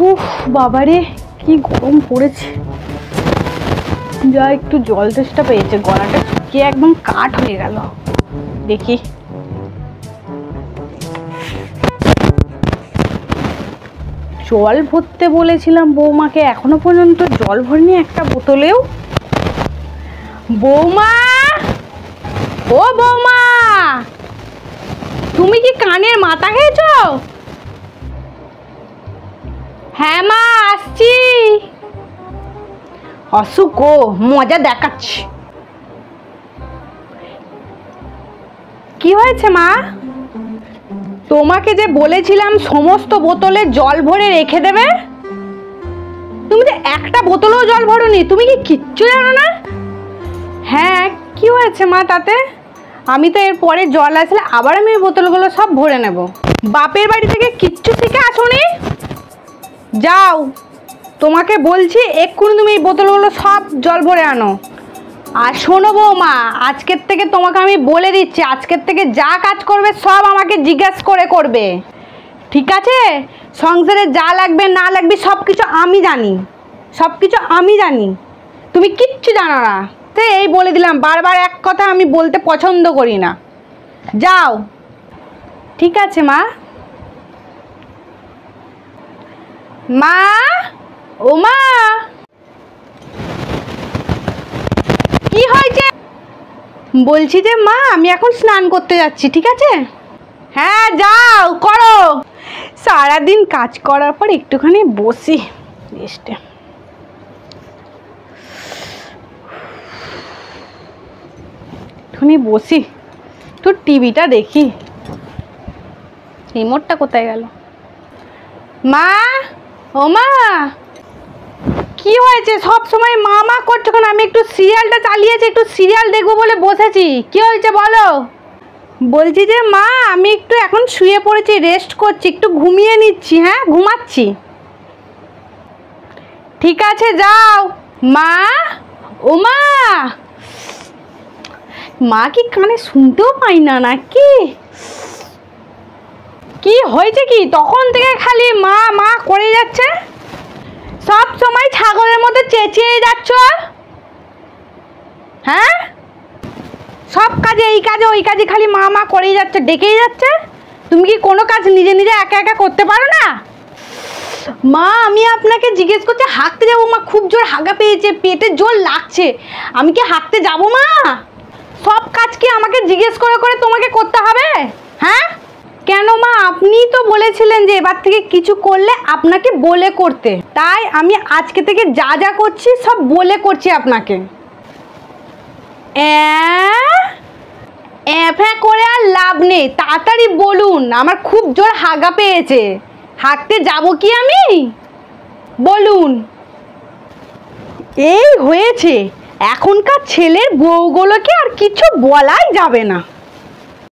উফ বাবারে কি গরম পড়েছে। যা একটু জল তেষ্টা পেয়েছে, গলাটা শুকিয়ে একদম কাঠ হয়ে গেল। দেখি জল ভরতে বলেছিলাম বৌমাকে, এখনো পর্যন্ত জল ভরিনি একটা বোতলেও। বৌমা, ও বৌমা, তুমি কি কানের মাথা খেয়েছো? হ্যাঁ মা আসছি। অসুখ ও মজা দেখাচ্ছি। কি হয়েছে মা? তোমাকে যে বলেছিলাম সমস্ত বোতলে জল ভরে রেখে দেবে, তুমি তো একটা বোতলেও জল ভরোনি। তুমি কি কিচ্ছু জানো না? হ্যাঁ কি হয়েছে মা তাতে? আমি তো এরপরে জল আসলে আবার আমি এই বোতলগুলো সব ভরে নেব। বাপের বাড়ি থেকে কিচ্ছু শিখে আসোনি? যাও, তোমাকে বলছি এক্ষুনি তুমি এই বোতলগুলো সব জল ভরে আনো। আর শোনো বৌমা, আজকের থেকে তোমাকে আমি বলে দিচ্ছি, আজকের থেকে যা কাজ করবে সব আমাকে জিজ্ঞেস করে করবে, ঠিক আছে? সংসারে যা লাগবে না লাগবে সব কিছু আমি জানি, সব কিছু আমি জানি, তুমি কিচ্ছু জানো না। তো এই বলে দিলাম, বারবার এক কথা আমি বলতে পছন্দ করি না। যাও। ঠিক আছে মা। মা, ও মা, কি হয়েছে? বলছি যে মা আমি এখন স্নান করতে যাচ্ছি, ঠিক আছে? হ্যাঁ যাও করো। সারাদিন কাজ করার পর একটুখানি বসি রেস্টে। একটুখানি বসি, তো টিভিটা দেখি। রিমোটটা কোথায় গেল? মা, ও মা, কি হয়েছে সব সময় মা মা করছো কেন? আমি একটু সিরিয়ালটা চালিয়েছি, একটু সিরিয়াল দেখবো বলে বসেছি। কি হয়েছে বলো? বলছি যে মা আমি একটু এখন শুয়ে পড়েছি, রেস্ট করছি, একটু ঘুমিয়ে নিচ্ছি। হ্যাঁ ঘুমাচ্ছি। ঠিক আছে যাও। মা, ও মা, মা কি কানে শুনতেও পাই না নাকি? কি হয়েছে কি তখন থেকে খালি মা মা করে যাচ্ছে? সব সময় ছাগলের মতো চেঁচিয়ে যাচ্ছ। হ্যাঁ সব কাজে, এই কাজে ওই কাজে খালি মা মা করেই যাচ্ছে, ডেকেই যাচ্ছে। তুমি কি কোনো কাজ নিজে নিজে একা একা করতে পারো না? মা আমি আপনাকে জিজ্ঞেস করছি, হাঁটতে যাবো মা, খুব জোর হাগা পেয়েছে, পেটে জোর লাগছে, আমি কি হাঁটতে যাবো মা? সব কাজ কি আমাকে জিজ্ঞেস করে করে তোমাকে করতে হবে? হ্যাঁ কেন মা? আপনিই তো বলেছিলেন যে এবার থেকে কিছু করলে আপনাকে বলে করতে, তাই আমি আজকে থেকে যা যা করছি সব বলে করছি আপনাকে। ফ্যাঁ করে আর লাভ নেই, তাড়াতাড়ি বলুন, আমার খুব জোর হাগা পেয়েছে, হাঁটতে যাব কি আমি? বলুন। এই হয়েছে, এখনকার ছেলের বউগুলোকে আর কিছু বলাই যাবে না।